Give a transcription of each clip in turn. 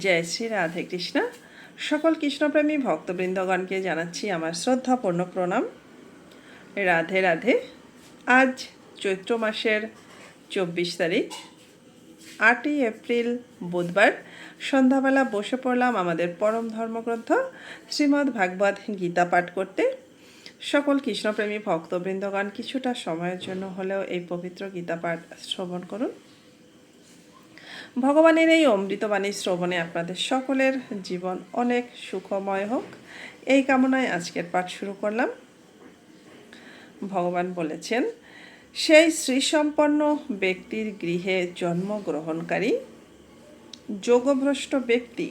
জয় শ্রী রাধে কৃষ্ণ। সকল কৃষ্ণপ্রেমী ভক্তবৃন্দগণকে জানাচ্ছি আমার শ্রদ্ধাপূর্ণ প্রণাম। রাধে রাধে। আজ চৈত্র মাসের 24 তারিখ, 8ই এপ্রিল বুধবার সন্ধ্যাবেলা বসে পড়লাম আমাদের পরম ধর্মগ্রন্থ শ্রীমদ্ ভাগবত গীতা পাঠ করতে। সকল কৃষ্ণপ্রেমী ভক্তবৃন্দগণ কিছুটা সময়ের জন্য হলেও এই পবিত্র গীতা পাঠ শ্রবণ করুন। ভগবানের এই অমৃতবাণী শ্রবণে আপনাদের সকলের জীবন অনেক সুখময় হোক, এই কামনায় আজকের পাঠ শুরু করলাম। ভগবান বলেছেন, সেই শ্রীসম্পন্ন ব্যক্তির গৃহে জন্মগ্রহণকারী যোগভ্রষ্ট ব্যক্তি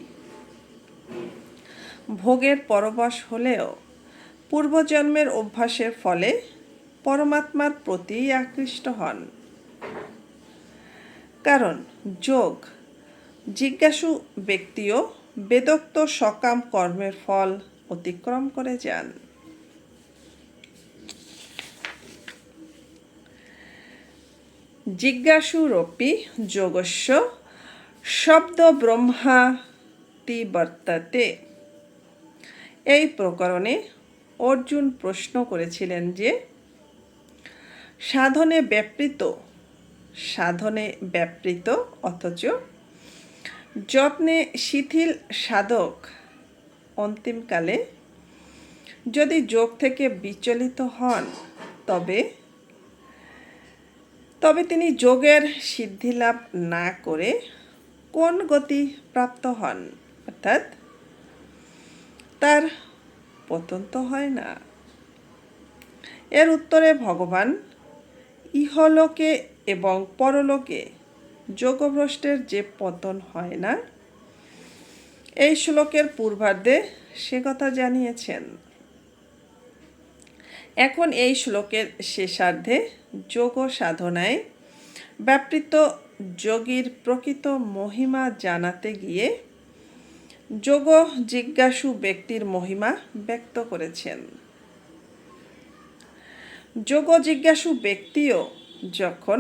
ভোগের পরবশ হলেও পূর্বজন্মের অভ্যাসের ফলে পরমাত্মার প্রতি আকৃষ্ট হন। কারণ যোগ জিজ্ঞাসু ব্যক্তিও বেদোক্ত সকাম কর্মের ফল অতিক্রম করে যান। জিজ্ঞাসুরপি যোগস্য শব্দ ব্রহ্মাতি বর্তাতে। এই প্রকরণে অর্জুন প্রশ্ন করেছিলেন যে সাধনে ব্যাপৃত অথচ যত্নে শিথিল সাধক অন্তিমকালে যদি যোগ থেকে বিচলিত হন তবে তিনি যোগের সিদ্ধিলাভ না করে কোন গতি প্রাপ্ত হন, অর্থাৎ তার পতন তো হয় না। এর উত্তরে ভগবান ইহলোকে এবং পরলোকে যোগভ্রষ্টের যে পতন হয় না, এই শ্লোকের পূর্বার্ধে সে কথা জানিয়েছেন। এখন এই শ্লোকের শেষার্ধে যোগ সাধনায় ব্যাপৃত যোগীর প্রকৃত মহিমা জানাতে গিয়ে যোগ জিজ্ঞাসু ব্যক্তির মহিমা ব্যক্ত করেছেন। যোগ জিজ্ঞাসু ব্যক্তিও যখন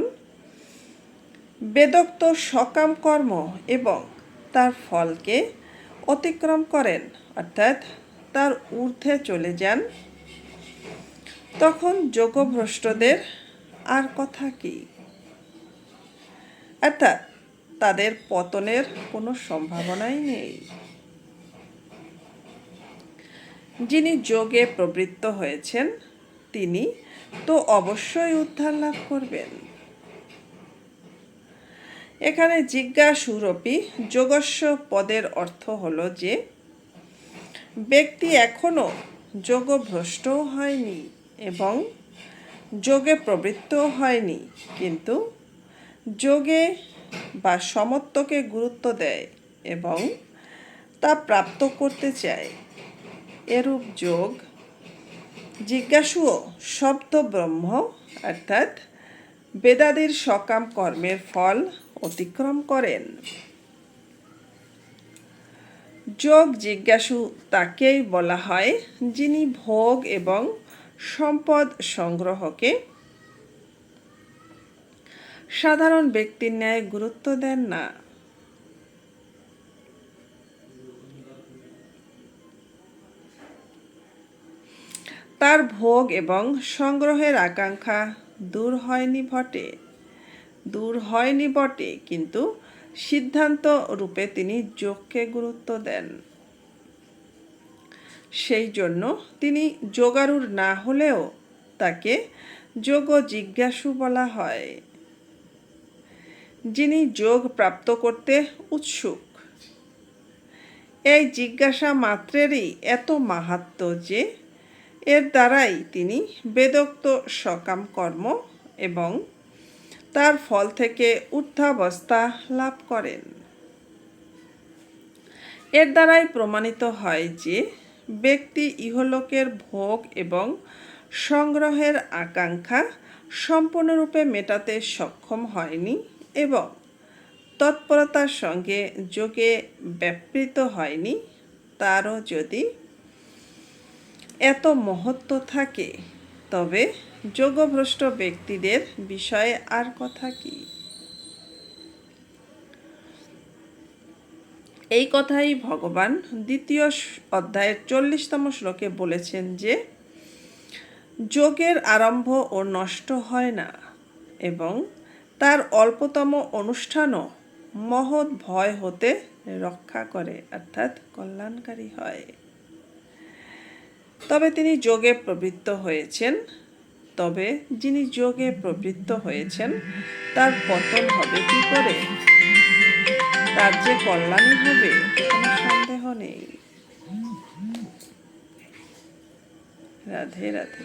বেদোক্ত সকাম কর্ম এবং তার ফলকে অতিক্রম করেন, অর্থাৎ তার ঊর্ধ্বে চলে যান, তখন যোগভ্রষ্টদের আর কথা কি, অর্থাৎ তাদের পতনের কোনো সম্ভাবনাই নেই। যিনি যোগে প্রবৃত্ত হয়েছেন তিনি তো অবশ্যই উদ্ধার লাভ করবেন। এখানে জিজ্ঞাসুরপি যোগস্য পদের অর্থ হলো যে ব্যক্তি এখনো যোগভ্রষ্টও হয়নি এবং যোগে প্রবৃত্তও হয়নি, কিন্তু যোগে বা সমত্বকে গুরুত্ব দেয় এবং তা প্রাপ্ত করতে চায়। এরূপ যোগ জিজ্ঞাসুও শব্দ ব্রহ্ম, অর্থাৎ বেদাদির সকাম কর্মের ফল অতিক্রম করেন। যোগ জিজ্ঞাসু তাকেই বলা হয় যিনি ভোগ এবং সম্পদ সংগ্রহকে সাধারণ ব্যক্তির ন্যায় গুরুত্ব দেন না। তার ভোগ এবং সংগ্রহের আকাঙ্ক্ষা দূর হয়নি বটে, কিন্তু সিদ্ধান্ত রূপে তিনি যোগকে গুরুত্ব দেন। সেই জন্য তিনি যোগারূঢ় না হলেও তাকে যোগ জিজ্ঞাসু বলা হয়। যিনি যোগ প্রাপ্ত করতে উৎসুক, এই জিজ্ঞাসা মাত্রেরই এত মাহাত্ম্য যে এর দ্বারাই তিনি বেদোক্ত সকাম কর্ম এবং তার ফল থেকে ঊর্ধ্বাবস্থা লাভ করেন। এর দ্বারাই প্রমাণিত হয় যে ব্যক্তি ইহলোকের ভোগ এবং সংগ্রহের আকাঙ্ক্ষা সম্পূর্ণরূপে মেটাতে সক্ষম হয়নি এবং তৎপরতার সঙ্গে যোগে ব্যাপৃত হয়নি। তারও যদি এত মহত্ব থাকে তবে যোগভ্রষ্ট ব্যক্তিদের বিষয়ে আর কথা কি। এই কথাই ভগবান দ্বিতীয় অধ্যায়ের 40তম শ্লোকে বলেছেন যে যোগের আরম্ভ ও নষ্ট হয় না এবং তার অল্পতম অনুষ্ঠানও মহৎ ভয় হতে রক্ষা করে, অর্থাৎ কল্যাণকারী হয়। তবে তিনি যোগে প্রবৃত্ত হয়েছেন তবে যিনি যোগে প্রবৃত্ত হয়েছেন তার পতন হবে কি করে? তার যে কল্যাণই হবে কোনো সন্দেহ নেই। রাধে রাধে।